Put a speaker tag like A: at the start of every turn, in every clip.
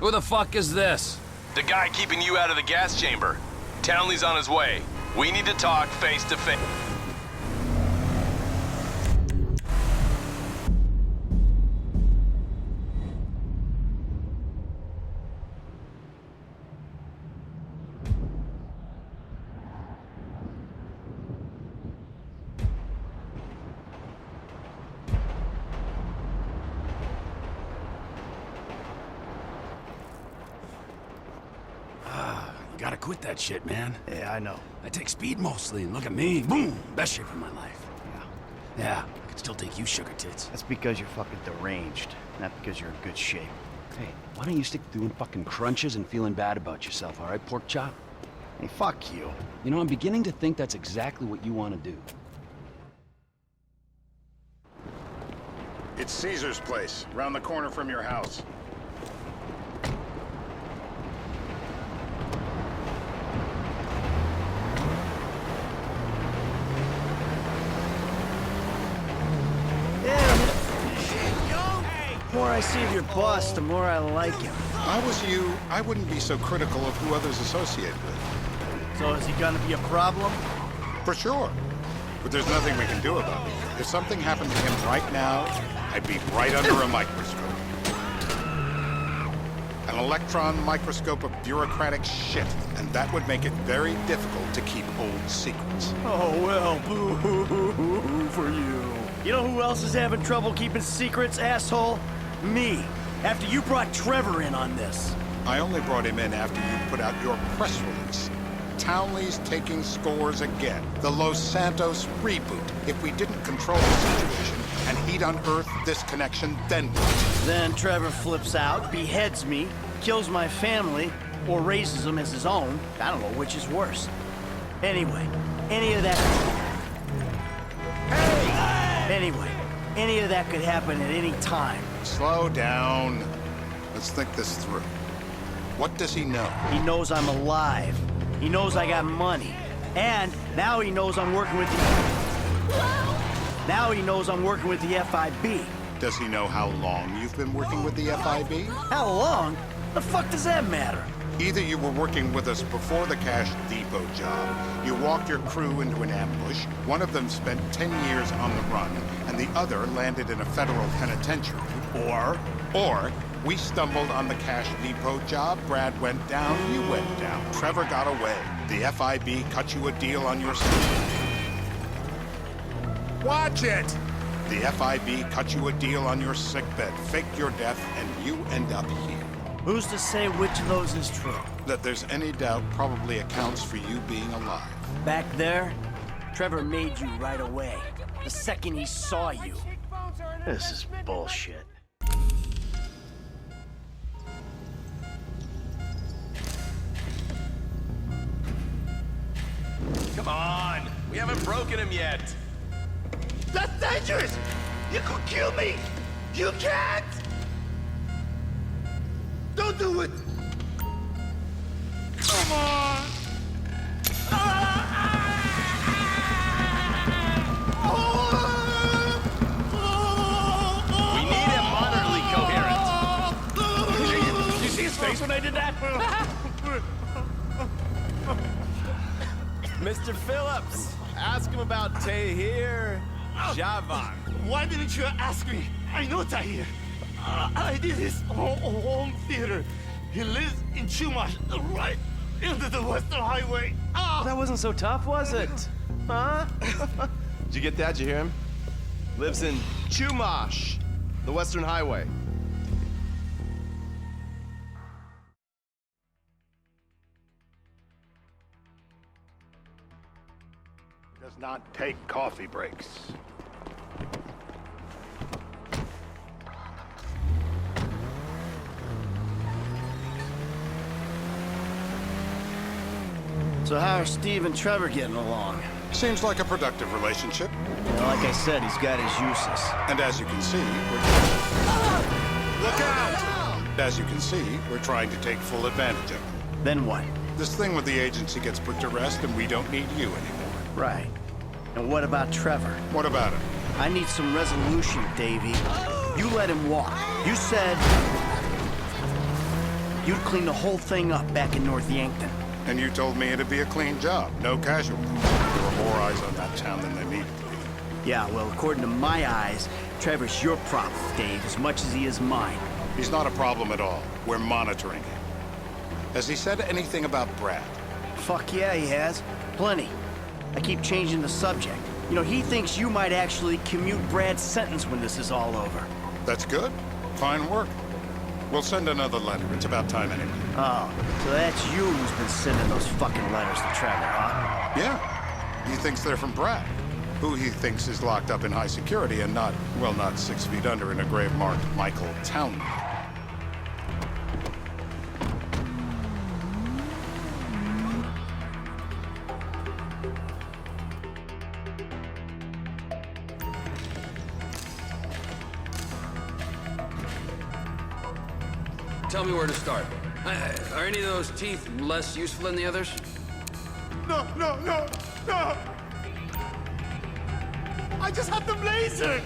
A: Who the fuck is this?
B: The guy keeping you out of the gas chamber. Townley's on his way. We need to talk face to face.
A: Gotta quit that shit, man.
C: Yeah, I know.
A: I take speed mostly, and look at me. Boom! Best shape of my life. Yeah, I could still take you, sugar tits.
C: That's because you're fucking deranged, not because you're in good shape.
A: Hey, why don't you stick to doing fucking crunches and feeling bad about yourself, all right, pork chop?
C: Hey, fuck you.
A: You know, I'm beginning to think that's exactly what you want to do.
D: It's Caesar's place, round the corner from your house.
C: The more I see of your boss, the more I like him.
D: If I was you, I wouldn't be so critical of who others associate with.
C: So is he gonna be a problem?
D: For sure. But there's nothing we can do about it. If something happened to him right now, I'd be right under a microscope. An electron microscope of bureaucratic shit, and that would make it very difficult to keep old secrets.
C: Oh, well, boo for you. You know who else is having trouble keeping secrets, asshole? Me. After you brought Trevor in on this.
D: I only brought him in after you put out your press release. Townley's taking scores again. The Los Santos reboot. If we didn't control the situation and he'd unearthed this connection, then what?
C: Then Trevor flips out, beheads me, kills my family, or raises them as his own. I don't know which is worse. Anyway, any of that... Hey! Anyway, any of that could happen at any time.
D: Slow down. Let's think this through. What does he know?
C: He knows I'm alive. He knows I got money. And now he knows I'm working with the... Now he knows I'm working with the FIB.
D: Does he know how long you've been working with the FIB?
C: How long? The fuck does that matter?
D: Either you were working with us before the Cash Depot job, you walked your crew into an ambush, one of them spent 10 years on the run, and the other landed in a federal penitentiary, or we stumbled on the Cash Depot job, Brad went down, you went down, Trevor got away, the FIB cut you a deal on your sickbed. Watch it! The FIB cut you a deal on your sickbed, faked your death, and you end up here.
C: Who's to say which of those is true?
D: That there's any doubt probably accounts for you being alive.
C: Back there, Trevor made you right away. The second he saw you. This is bullshit.
B: Come on! We haven't broken him yet!
E: That's dangerous! You could kill me! You can't! Don't do it! Come on!
B: We need him moderately coherent.
E: Did you see his face when I did that?
B: Mr. Phillips, ask him about Tahir Javan.
E: Why didn't you ask me? I know Tahir. I did his home theater. He lives in Chumash, right into the Western Highway.
F: That wasn't so tough, was it? Huh?
B: Did you get that? Did you hear him? Lives in Chumash, the Western Highway.
D: Does not take coffee breaks.
C: So how are Steve and Trevor getting along?
D: Seems like a productive relationship.
C: Well, like I said, he's got his uses.
D: And as you can see, Look out! As you can see, we're trying to take full advantage of it.
C: Then what?
D: This thing with the agency gets put to rest and we don't need you anymore.
C: Right. And what about Trevor?
D: What about it?
C: I need some resolution, Davey. You let him walk. You said... you'd clean the whole thing up back in North Yankton.
D: And you told me it'd be a clean job, no casualties. There were more eyes on that town than there needed to be.
C: Yeah, well, according to my eyes, Trevor's your problem, Dave, as much as he is mine.
D: He's not a problem at all. We're monitoring him. Has he said anything about Brad?
C: Fuck yeah, he has. Plenty. I keep changing the subject. You know, he thinks you might actually commute Brad's sentence when this is all over.
D: That's good. Fine work. We'll send another letter. It's about time anyway.
C: Oh, so that's you who's been sending those fucking letters to Trevor, huh?
D: Yeah. He thinks they're from Brad, who he thinks is locked up in high security and not, well, not 6 feet under in a grave marked Michael Townley.
A: Tell me where to start. Are any of those teeth less useful than the others?
E: No, no, no, no! I just had them lasered!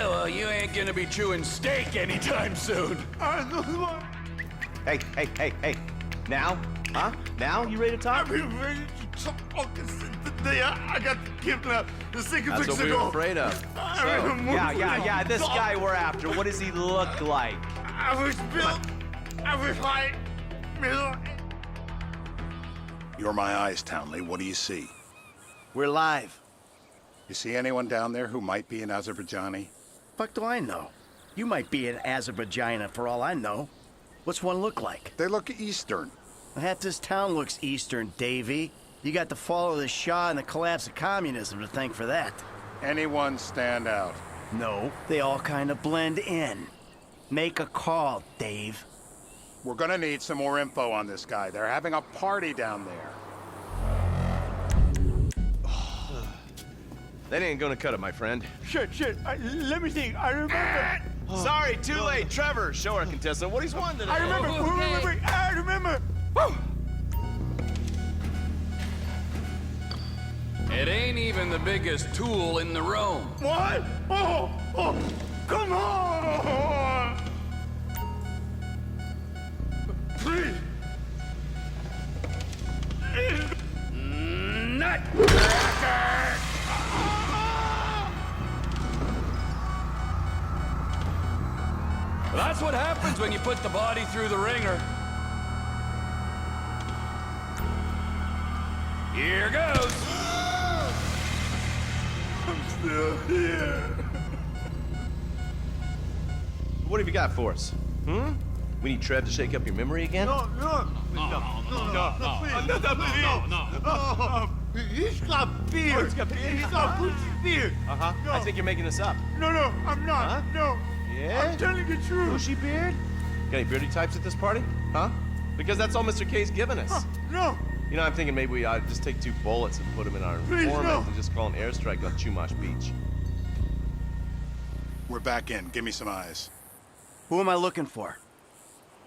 A: Well, you ain't gonna be chewing steak anytime soon.
F: Hey, hey, hey, hey. Now? Huh? Now? You ready to talk?
E: I've been ready to talk since the day I got kidnapped. The second
F: That's
E: weeks
F: what we were
E: ago.
F: afraid of. Yeah. This guy we're after, what does he look like?
E: I was built. I was like middle.
D: You're my eyes, Townley. What do you see?
C: We're live.
D: You see anyone down there who might be an Azerbaijani?
C: Fuck do I know? You might be an Azerbaijani for all I know. What's one look like?
D: They look Eastern.
C: Half this town looks Eastern, Davy. You got the fall of the Shah and the collapse of communism to thank for that.
D: Anyone stand out?
C: No, they all kind of blend in. Make a call, Dave.
D: We're gonna need some more info on this guy. They're having a party down there.
F: That ain't gonna cut it, my friend.
E: Shit. Let me think. I remember.
F: Sorry, too late. Trevor, show our contestant what he's won today.
E: I remember. Wait. I remember.
A: It ain't even the biggest tool in the room.
E: What? Oh, come on! Please.
A: Nutcracker! That's what happens when you put the body through the ringer. Here goes.
E: I'm still here.
F: What have you got for us? We need Trev to shake up your memory again?
E: No. He's got beard.
F: He's got beard?
E: He's got Gucci beard.
F: Uh-huh.
E: No.
F: I think you're making this up.
E: No, I'm not.
F: Huh?
E: No.
F: Yeah?
E: I'm telling the truth.
F: Bushy beard? Got any beardy types at this party? Huh? Because that's all Mr. K's given us.
E: No.
F: You know, I'm thinking maybe we just take 2 bullets and put them in our
E: Please,
F: informant
E: no.
F: and just call an airstrike on Chumash Beach.
D: We're back in. Give me some eyes.
C: Who am I looking for?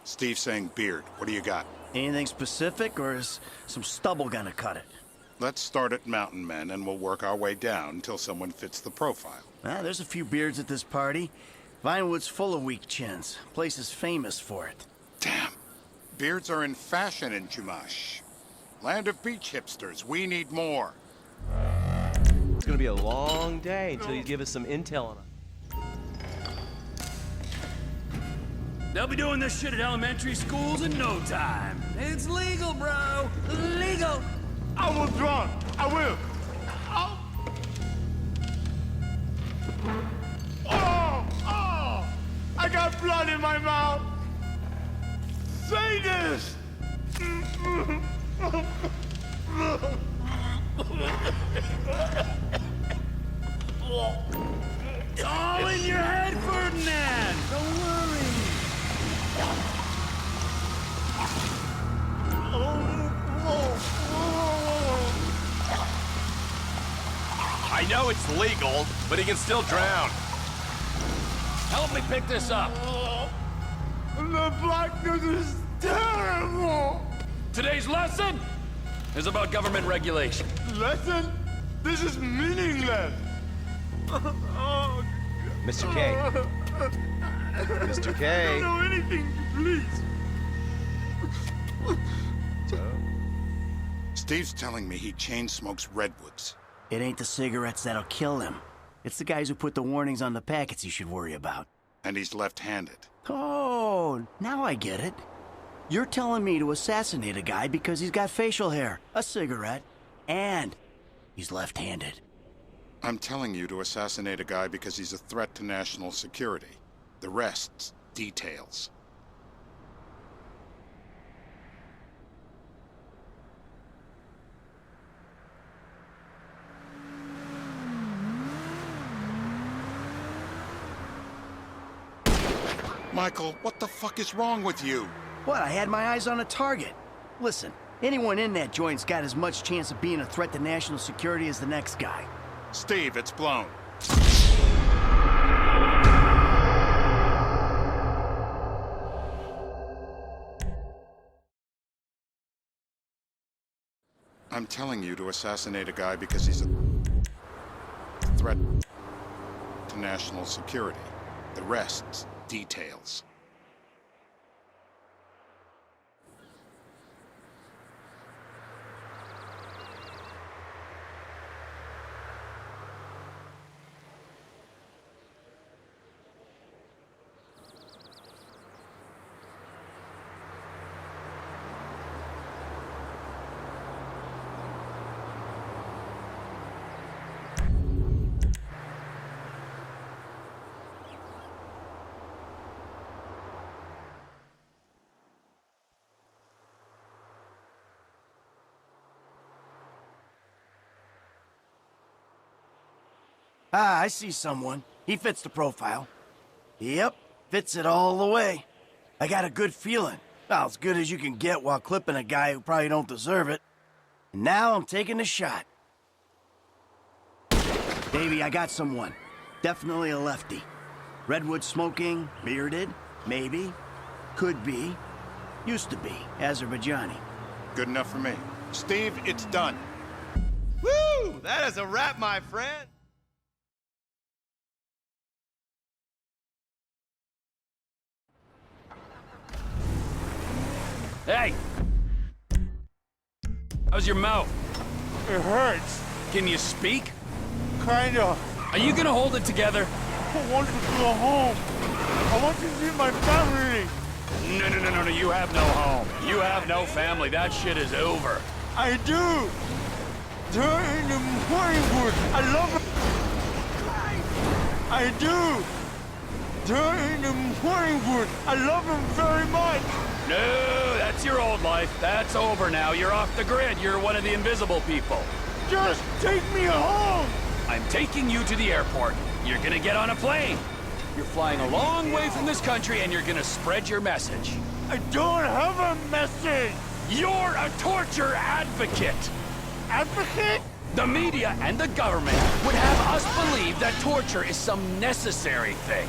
D: Steve saying beard. What do you got?
C: Anything specific, or is some stubble gonna cut it?
D: Let's start at Mountain Men, and we'll work our way down until someone fits the profile.
C: There's a few beards at this party. Vinewood's full of weak chins. Place is famous for it.
D: Damn. Beards are in fashion in Chumash. Land of beach hipsters. We need more.
F: It's gonna be a long day until you give us some intel on it.
A: They'll be doing this shit at elementary schools in no time. It's legal, bro. Legal.
E: I will draw. I will. Oh! I got blood in my mouth. Say this.
A: It's all in your head, Ferdinand. Don't worry.
E: Oh,
B: know it's legal, but he can still drown.
A: Help me pick this up.
E: The blackness is terrible.
A: Today's lesson is about government regulation.
E: Lesson? This is meaningless. Oh,
F: Mr. K. Mr. K.
E: I don't know anything, please.
D: Steve's telling me he chain smokes redwoods.
C: It ain't the cigarettes that'll kill him. It's the guys who put the warnings on the packets he should worry about.
D: And he's left-handed.
C: Oh, now I get it. You're telling me to assassinate a guy because he's got facial hair, a cigarette, and he's left-handed.
D: I'm telling you to assassinate a guy because he's a threat to national security. The rest's details. Michael, what the fuck is wrong with you?
C: What, I had my eyes on a target. Listen, anyone in that joint's got as much chance of being a threat to national security as the next guy.
D: Steve, it's blown. I'm telling you to assassinate a guy because he's a threat to national security. The rest's details.
C: Ah, I see someone. He fits the profile. Yep, fits it all the way. I got a good feeling. Well, as good as you can get while clipping a guy who probably don't deserve it. And now I'm taking a shot. Davey, I got someone. Definitely a lefty. Redwood smoking, bearded, maybe, could be, used to be, Azerbaijani.
D: Good enough for me. Steve, it's done.
B: Woo! That is a wrap, my friend.
A: Hey! How's your mouth?
E: It hurts.
A: Can you speak?
E: Kinda.
A: Are you gonna hold it together?
E: I want to go home. I want to see my family.
A: No, you have no home. You have no family. That shit is over.
E: I do. They're in the Morningwood. I love them. I do. They're in the Morningwood. I love them very much.
A: No, that's your old life. That's over now. You're off the grid. You're one of the invisible people.
E: Just take me home.
A: I'm taking you to the airport. You're gonna get on a plane. You're flying a long way from this country and you're gonna spread your message.
E: I don't have a message.
A: You're a torture advocate.
E: Advocate?
A: The media and the government would have us believe that torture is some necessary thing.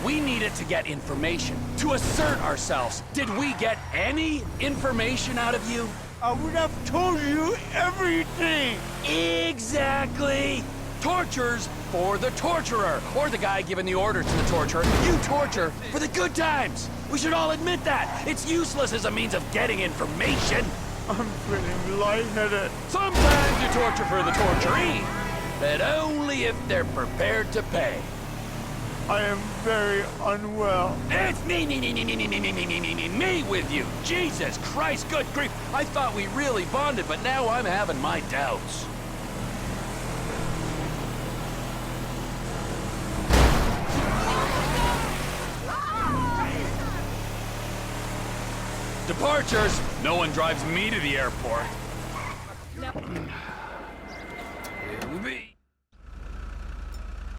A: We need it to get information, to assert ourselves. Did we get any information out of you?
E: I would have told you everything.
A: Exactly. Torture's for the torturer, or the guy giving the order to the torturer. You torture for the good times. We should all admit that. It's useless as a means of getting information.
E: I'm feeling lightheaded.
A: Sometimes you torture for the torturee, but only if they're prepared to pay.
E: I am very unwell.
A: It's me with you. Jesus Christ, good grief. I thought we really bonded, but now I'm having my doubts. Departures. No one drives me to the airport.
G: No.